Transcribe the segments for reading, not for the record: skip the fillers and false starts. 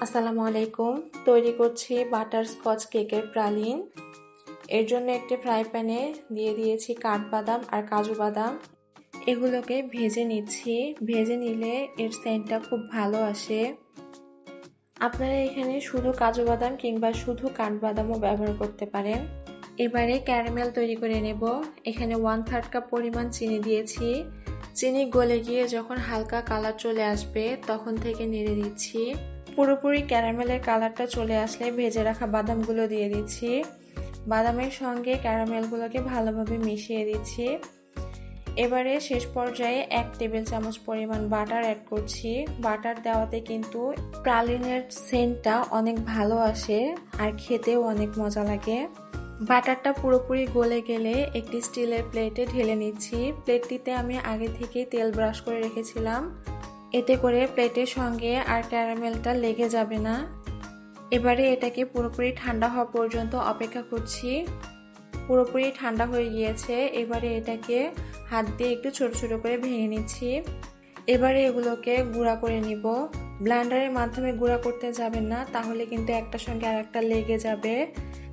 আসসালামু আলাইকুম। তৈরি করছি বাটারস্কচ কেকের প্রালিন। এর জন্য একটি ফ্রাই প্যানে দিয়ে দিয়েছি কাঠবাদাম আর কাজু বাদাম। এগুলোকে ভেজে নিচ্ছি। ভেজে নিলে এর সেন্টটা খুব ভালো আসে। আপনারা এখানে শুধু কাজু বাদাম কিংবা শুধু কাঠবাদামও ব্যবহার করতে পারেন। এবারে ক্যারামেল তৈরি করে নেব। এখানে 1/3 কাপ পরিমাণ চিনি দিয়েছি। চিনি গলে গিয়ে যখন হালকা কালার চলে আসবে তখন থেকে নেড়ে দিচ্ছি। পুরোপুরি ক্যারামেলের কালারটা চলে আসলে ভেজে রাখা বাদামগুলো দিয়ে দিচ্ছি। বাদামের সঙ্গে ক্যারামেলগুলোকে ভালোভাবে মিশিয়ে দিচ্ছি। এবারে শেষ পর্যায়ে 1 টেবিল চামচ পরিমাণ বাটার অ্যাড করছি। বাটার দেওয়াতে কিন্তু প্রালিনের সেন্টটা অনেক ভালো আসে আর খেতেও অনেক মজা লাগে। বাটারটা পুরোপুরি গলে গেলে একটি স্টিলের প্লেটে ঢেলে নিচ্ছি। প্লেটটিতে আমি আগে থেকেই তেল ব্রাশ করে রেখেছিলাম, এতে করে প্লেটের সঙ্গে আর ক্যারামেলটা লেগে যাবে না। এবারে এটাকে পুরোপুরি ঠান্ডা হওয়া পর্যন্ত অপেক্ষা করছি। পুরোপুরি ঠান্ডা হয়ে গিয়েছে। এবারে এটাকে হাত দিয়ে একটু ছোট ছোট করে ভেঙে নিচ্ছি। এবারে এগুলোকে গুঁড়া করে নিব। ব্লেন্ডারের মাধ্যমে গুঁড়া করতে যাবেন না, তাহলে কিন্তু একটার সঙ্গে আর একটা লেগে যাবে।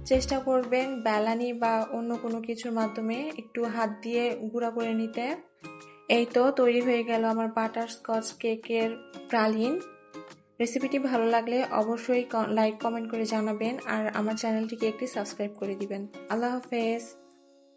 চেষ্টা করবেন বেলানি বা অন্য কোনো কিছুর মাধ্যমে একটু হাত দিয়ে গুঁড়া করে নিতে। এই তো তৈরি হয়ে গেল আমার বাটারস্কচ কেকের প্রালিন। রেসিপিটি ভালো লাগলে অবশ্যই লাইক কমেন্ট করে জানাবেন আর আমার চ্যানেলটিকে একটি সাবস্ক্রাইব করে দিবেন। আল্লাহ হাফেজ।